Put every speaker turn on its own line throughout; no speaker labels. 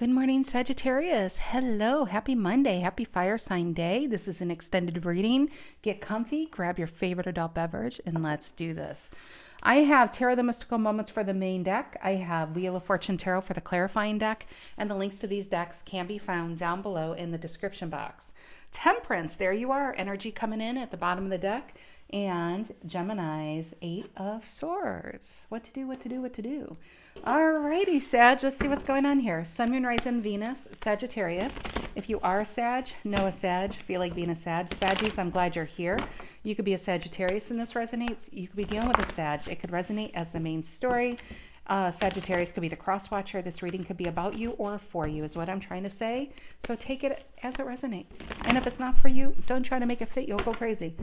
Good morning, Sagittarius. Hello. Happy Monday. Happy fire sign day. This is an extended reading. Get comfy, grab your favorite adult beverage, and let's do this. I have Tarot the Mystical Moments for the main deck. I have Wheel of Fortune Tarot for the clarifying deck. And the links to these decks can be found down below in the description box. Temperance, there you are. Energy coming in at the bottom of the deck. And Gemini's Eight of Swords. What to do, what to do, what to do. Alrighty, Sag, let's see what's going on here. Sun, Moon, Rising, Venus, Sagittarius. If you are a Sag, know a Sag, feel like being a Sag. Saggies, I'm glad you're here. You could be a Sagittarius and this resonates. You could be dealing with a Sag. It could resonate as the main story. Sagittarius could be the cross-watcher. This reading could be about you or for you is what I'm trying to say. So take it as it resonates. And if it's not for you, don't try to make it fit. You'll go crazy.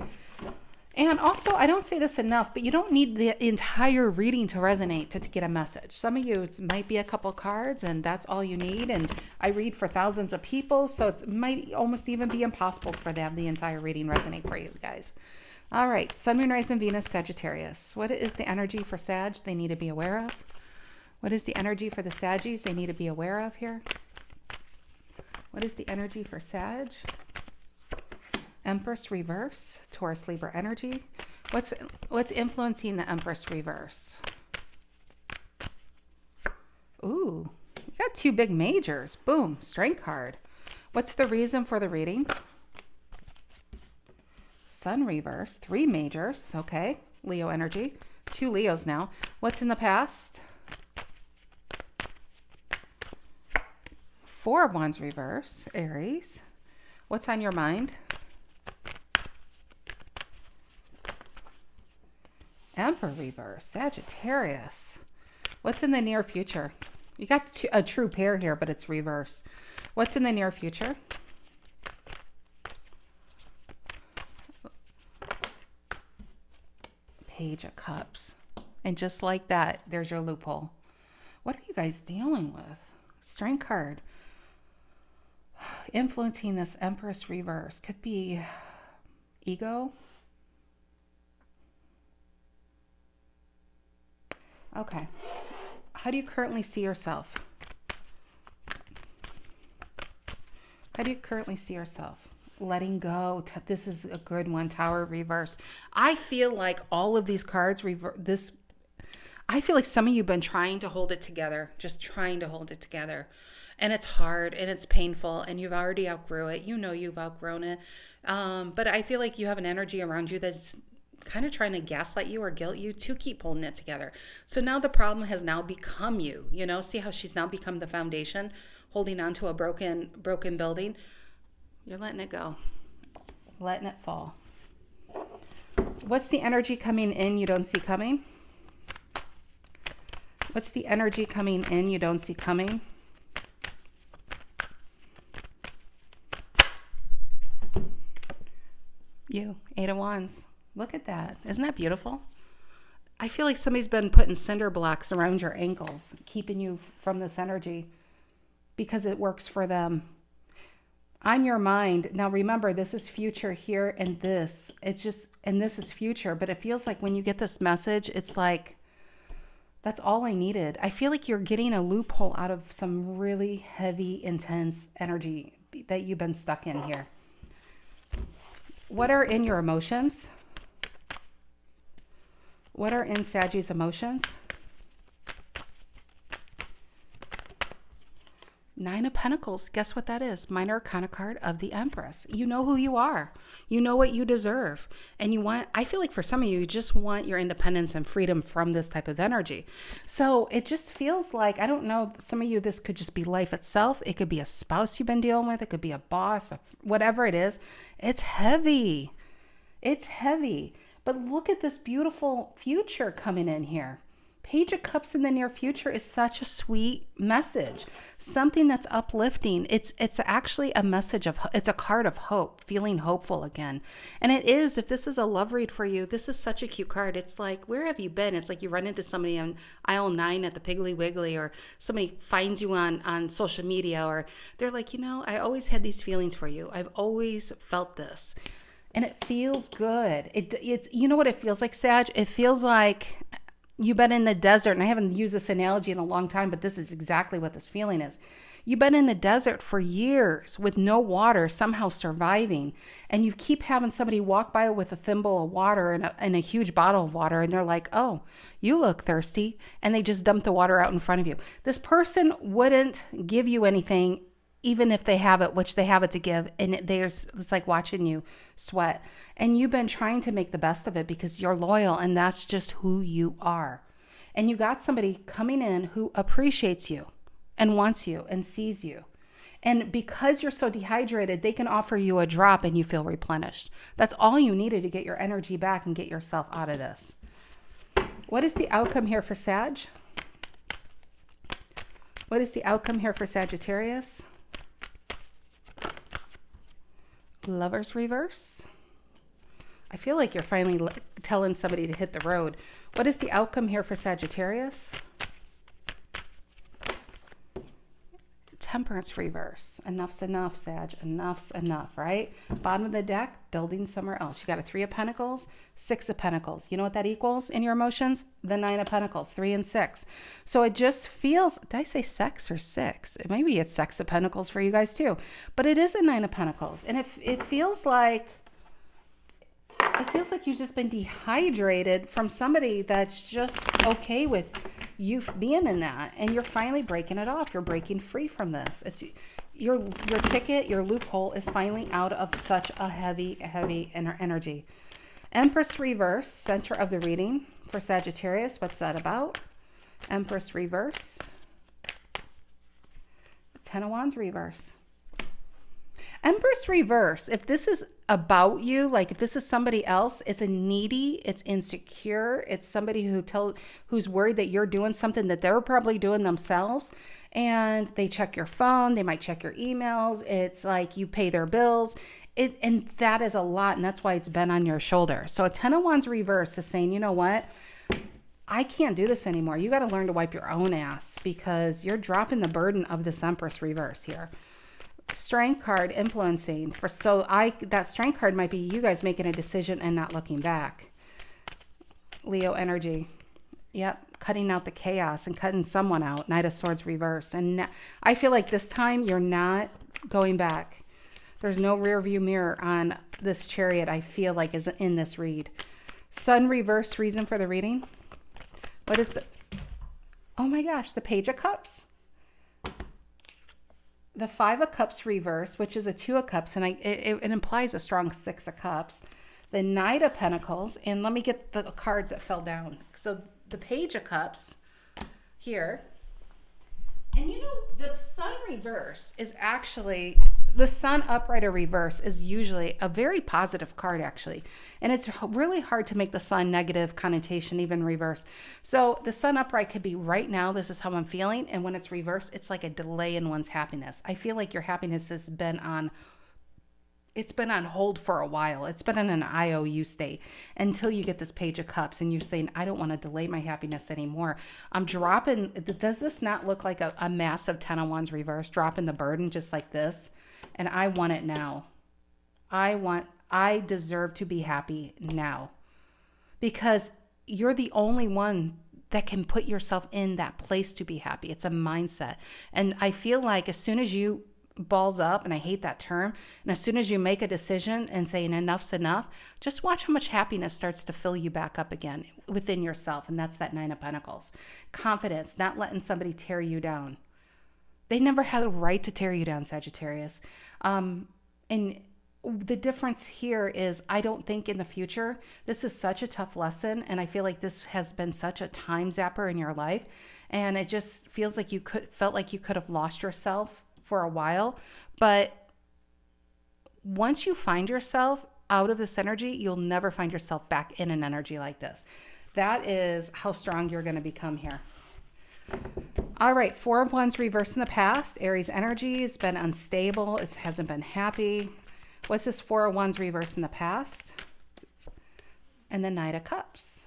And also, I don't say this enough, but you don't need the entire reading to resonate to get a message. Some of you, it might be a couple cards and that's all you need. And I read for thousands of people, so it might almost even be impossible for them the entire reading resonate for you guys. All right, Sun, Moon, Rising, Venus, Sagittarius. What is the energy for Sag they need to be aware of? What is the energy for the Saggies they need to be aware of here? What is the energy for Sag? Empress reverse, Taurus Libra energy. What's influencing the Empress reverse? Ooh, you got two big majors. Boom, strength card. What's the reason for the reading? Sun reverse, three majors. Okay, Leo energy. Two Leos now. What's in the past? Four of Wands reverse, Aries. What's on your mind? Emperor reverse, Sagittarius. What's in the near future? You got a true pair here, but it's reverse. What's in the near future? Page of Cups. And just like that, there's your loophole. What are you guys dealing with? Strength card. Influencing this Empress reverse. Could be ego. Okay. How do you currently see yourself? How do you currently see yourself? Letting go. This is a good one. Tower reverse. I feel like all of these cards I feel like some of you have been trying to hold it together, just trying to hold it together. And it's hard and it's painful and you've already outgrew it. You know you've outgrown it. But I feel like you have an energy around you that's kind of trying to gaslight you or guilt you to keep holding it together. So now the problem has now become you. You know, see how she's now become the foundation, holding on to a broken building. You're letting it go, letting it fall. What's the energy coming in you don't see coming? What's the energy coming in you don't see coming? You, Eight of Wands. Look at that. Isn't that beautiful? I feel like somebody's been putting cinder blocks around your ankles, keeping you from this energy because it works for them. On your mind. Now remember, this is future here and this. And this is future. But it feels like when you get this message, it's like, that's all I needed. I feel like you're getting a loophole out of some really heavy, intense energy that you've been stuck in here. What are in your emotions? What are in Sagittarius' emotions? Nine of Pentacles. Guess what that is? Minor Arcana card of the Empress. You know who you are. You know what you deserve. And you want, I feel like for some of you, you just want your independence and freedom from this type of energy. So it just feels like, I don't know, some of you, this could just be life itself. It could be a spouse you've been dealing with. It could be a boss, whatever it is. It's heavy. It's heavy. But look at this beautiful future coming in here. Page of Cups in the near future is such a sweet message. Something that's uplifting. It's actually a message of, it's a card of hope, feeling hopeful again. And it is, if this is a love read for you, this is such a cute card. It's like, where have you been? It's like you run into somebody on aisle 9 at the Piggly Wiggly, or somebody finds you on social media, or they're like, you know, I always had these feelings for you. I've always felt this. And it feels good. It's you know what it feels like, Sag? It feels like you've been in the desert, and I haven't used this analogy in a long time, but this is exactly what this feeling is. You've been in the desert for years with no water, somehow surviving. And you keep having somebody walk by with a thimble of water and a huge bottle of water. And they're like, oh, you look thirsty. And they just dump the water out in front of you. This person wouldn't give you anything, even if they have it, which they have it to give. And it's like watching you sweat. And you've been trying to make the best of it because you're loyal and that's just who you are. And you got somebody coming in who appreciates you and wants you and sees you. And because you're so dehydrated, they can offer you a drop and you feel replenished. That's all you needed to get your energy back and get yourself out of this. What is the outcome here for Sag? What is the outcome here for Sagittarius? Lovers reverse. I feel like you're finally telling somebody to hit the road. What is the outcome here for Sagittarius? Temperance reverse. Enough's enough, Sag. Enough's enough, right? Bottom of the deck, building somewhere else. You got a 3 of Pentacles, 6 of Pentacles. You know what that equals in your emotions? The 9 of Pentacles, 3 and 6. So it just feels, did I say sex or 6? Maybe it's Sex of Pentacles for you guys too. But it is a 9 of Pentacles. And it feels like you've just been dehydrated from somebody that's just okay with you being in that, and you're finally breaking it off. You're breaking free from this. It's your ticket, your loophole is finally out of such a heavy energy. Empress reverse, center of the reading for Sagittarius. What's that about? Empress reverse. 10 of Wands reverse. Empress reverse, if this is about you, like if this is somebody else, it's a needy, it's insecure, it's somebody who's worried that you're doing something that they're probably doing themselves, and they check your phone, they might check your emails, it's like you pay their bills, and that is a lot, and that's why it's been on your shoulder. So a 10 of Wands reverse is saying, you know what? I can't do this anymore. You got to learn to wipe your own ass because you're dropping the burden of this Empress reverse here. Strength card influencing that strength card might be you guys making a decision and not looking back. Leo energy. Yep, cutting out the chaos and cutting someone out. Knight of Swords reverse. And I feel like this time you're not going back. There's no rear view mirror on this Chariot, I feel like, is in this read. Sun reverse, reason for the reading. What is oh my gosh, the Page of Cups. The 5 of Cups reverse, which is a 2 of Cups, and it implies a strong 6 of Cups. The Knight of Pentacles, and let me get the cards that fell down. So the Page of Cups here, and you know, the Sun reverse is actually, the Sun upright or reverse is usually a very positive card actually. And it's really hard to make the Sun negative connotation, even reverse. So the Sun upright could be right now, this is how I'm feeling. And when it's reverse, it's like a delay in one's happiness. I feel like your happiness has been on hold for a while. It's been in an IOU state until you get this Page of Cups and you're saying, I don't want to delay my happiness anymore. I'm dropping, does this not look like a massive 10 of Wands reverse, dropping the burden just like this? And I want it now. I deserve to be happy now because you're the only one that can put yourself in that place to be happy. It's a mindset. And I feel like as soon as you balls up, and I hate that term, and as soon as you make a decision and saying enough's enough, just watch how much happiness starts to fill you back up again within yourself. And that's that 9 of Pentacles. Confidence, not letting somebody tear you down. They never had a right to tear you down, Sagittarius. And the difference here is I don't think in the future, this is such a tough lesson. And I feel like this has been such a time zapper in your life. And it just feels like felt like you could have lost yourself for a while. But once you find yourself out of this energy, you'll never find yourself back in an energy like this. That is how strong you're going to become here. All right, 4 of Wands reverse in the past. Aries energy has been unstable. It hasn't been happy. What's this 4 of Wands reverse in the past? And the Knight of Cups.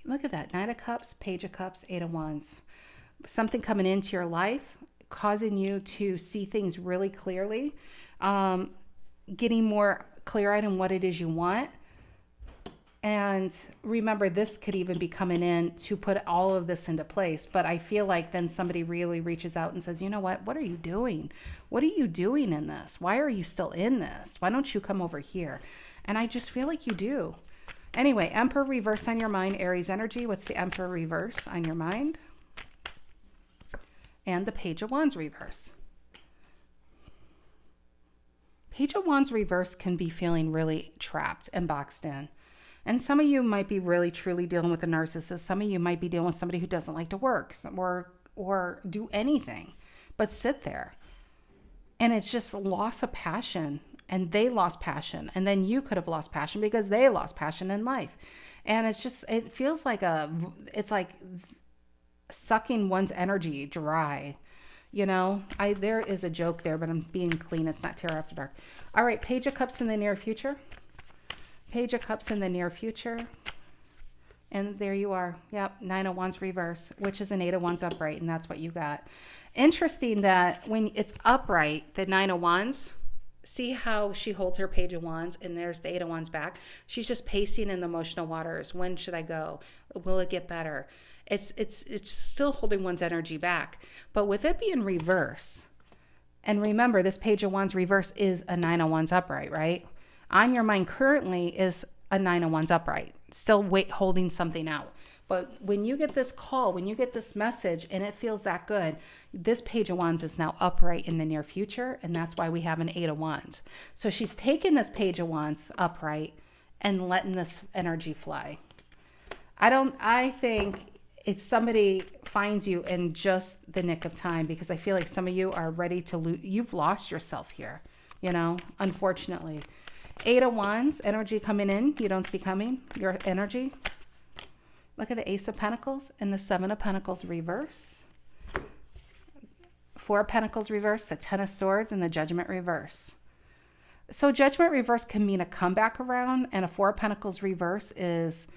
Look at that. Knight of Cups, Page of Cups, 8 of Wands. Something coming into your life, causing you to see things really clearly, getting more clear-eyed on what it is you want. And remember, this could even be coming in to put all of this into place. But I feel like then somebody really reaches out and says, you know what are you doing? What are you doing in this? Why are you still in this? Why don't you come over here? And I just feel like you do. Anyway, Emperor reverse on your mind, Aries energy. What's the Emperor reverse on your mind? And the Page of Wands reverse. Page of Wands reverse can be feeling really trapped and boxed in. And some of you might be really truly dealing with a narcissist. Some of you might be dealing with somebody who doesn't like to work or do anything but sit there. And it's just loss of passion. And they lost passion. And then you could have lost passion because they lost passion in life. And it's just, it feels like it's like sucking one's energy dry. You know, there is a joke there, but I'm being clean. It's not Tarot After Dark. All right, Page of Cups in the near future. Page of Cups in the near future. And there you are. Yep, Nine of Wands reverse, which is an Eight of Wands upright, and that's what you got. Interesting that when it's upright, the Nine of Wands, see how she holds her Page of Wands, and there's the Eight of Wands back. She's just pacing in the emotional waters. When should I go? Will it get better? It's still holding one's energy back. But with it being reverse, and remember, this Page of Wands reverse is a Nine of Wands upright, right? On your mind currently is a Nine of Wands upright, still holding something out. But when you get this call, when you get this message and it feels that good, this Page of Wands is now upright in the near future. And that's why we have an Eight of Wands. So she's taking this Page of Wands upright and letting this energy fly. I think it's somebody finds you in just the nick of time, because I feel like some of you are ready to lose. You've lost yourself here, you know, unfortunately. Eight of Wands, energy coming in. You don't see coming, your energy. Look at the Ace of Pentacles and the Seven of Pentacles reverse. Four of Pentacles reverse, the Ten of Swords, and the Judgment reverse. So Judgment reverse can mean a comeback around, and a Four of Pentacles reverse is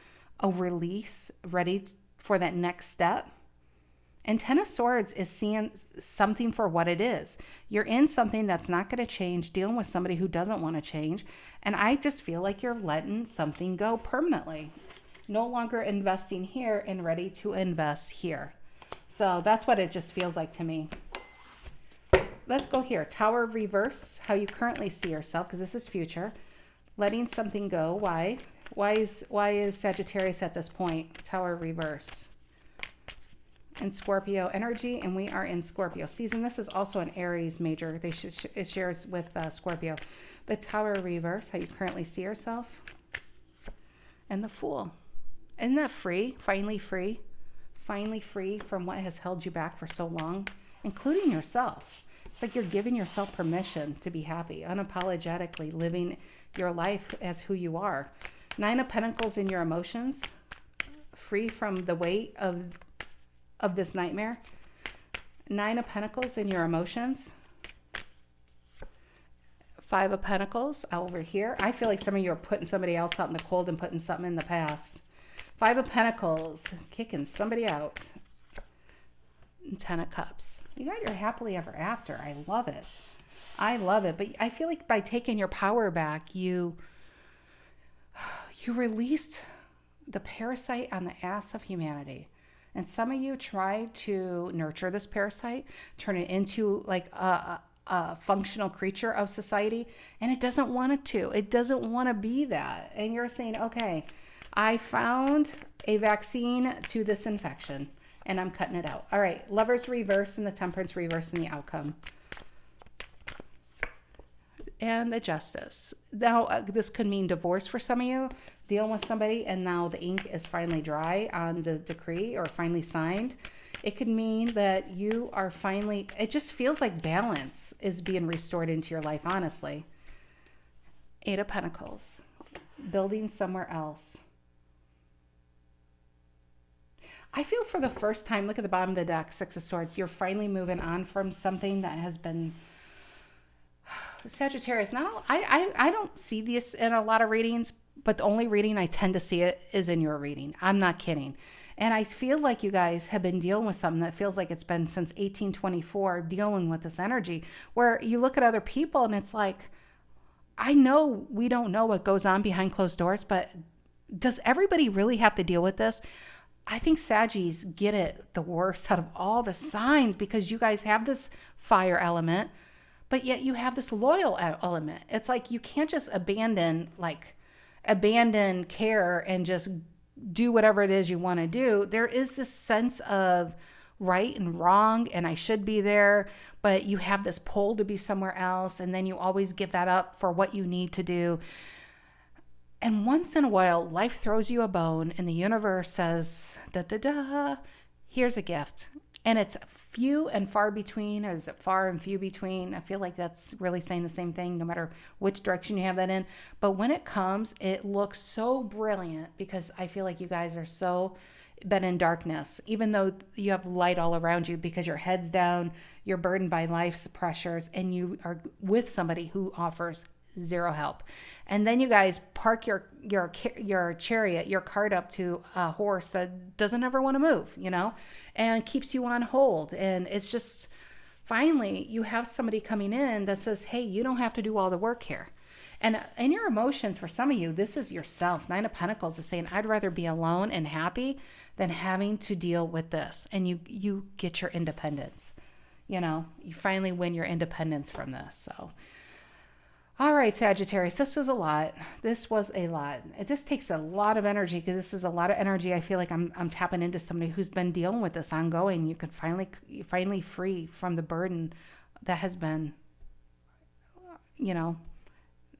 a release, ready for that next step. And Ten of Swords is seeing something for what it is. You're in something that's not going to change, dealing with somebody who doesn't want to change. And I just feel like you're letting something go permanently. No longer investing here and ready to invest here. So that's what it just feels like to me. Let's go here. Tower reverse, how you currently see yourself, because this is future. Letting something go. Why? Why is Sagittarius at this point? Tower reverse. And Scorpio energy, and we are in Scorpio season. This is also an Aries major. It shares with Scorpio. The Tower reverse, how you currently see yourself. And the Fool. Isn't that free? Finally free. Finally free from what has held you back for so long, including yourself. It's like you're giving yourself permission to be happy, unapologetically living your life as who you are. Nine of Pentacles in your emotions, free from the weight of this nightmare. Nine of Pentacles in your emotions. Five of Pentacles over here. I feel like some of you are putting somebody else out in the cold and putting something in the past. Five of Pentacles, kicking somebody out. And Ten of Cups. You got your happily ever after. I love it. I love it. But I feel like by taking your power back, you released the parasite on the ass of humanity. And some of you try to nurture this parasite, turn it into like a functional creature of society, and it doesn't want it to. It doesn't want to be that. And you're saying, okay, I found a vaccine to this infection, and I'm cutting it out. All right, Lovers reverse and the Temperance reverse and the outcome. And the Justice. Now, this could mean divorce for some of you, dealing with somebody, and now the ink is finally dry on the decree or finally signed. It could mean that you are finally, it just feels like balance is being restored into your life, honestly. Eight of Pentacles. Building somewhere else. I feel for the first time, look at the bottom of the deck, Six of Swords, you're finally moving on from something that has been... Sagittarius, I don't see this in a lot of readings, but the only reading I tend to see it is in your reading. I'm not kidding. And I feel like you guys have been dealing with something that feels like it's been since 1824, dealing with this energy, where you look at other people and it's like, I know we don't know what goes on behind closed doors, but does everybody really have to deal with this? I think Saggies get it the worst out of all the signs because you guys have this fire element, but yet you have this loyal element. It's like you can't just abandon care and just do whatever it is you want to do. There is this sense of right and wrong, and I should be there, but you have this pull to be somewhere else, and then you always give that up for what you need to do. And once in a while, life throws you a bone, and the universe says, da da da, here's a gift. And it's few and far between, or is it far and few between? I feel like that's really saying the same thing, no matter which direction you have that in. But when it comes, it looks so brilliant because I feel like you guys are so been in darkness, even though you have light all around you because your head's down, you're burdened by life's pressures, and you are with somebody who offers zero help. And then you guys park your chariot, your cart up to a horse that doesn't ever want to move, and keeps you on hold. And it's just, finally, you have somebody coming in that says, hey, you don't have to do all the work here. And in your emotions, for some of you, this is yourself. Nine of Pentacles is saying, I'd rather be alone and happy than having to deal with this. And you get your independence. You finally win your independence from this. So, all right, Sagittarius, this was a lot. This takes a lot of energy because this is a lot of energy. I feel like I'm tapping into somebody who's been dealing with this ongoing. You can finally free from the burden that has been,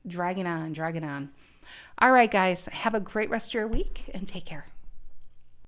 dragging on. All right, guys, have a great rest of your week and take care.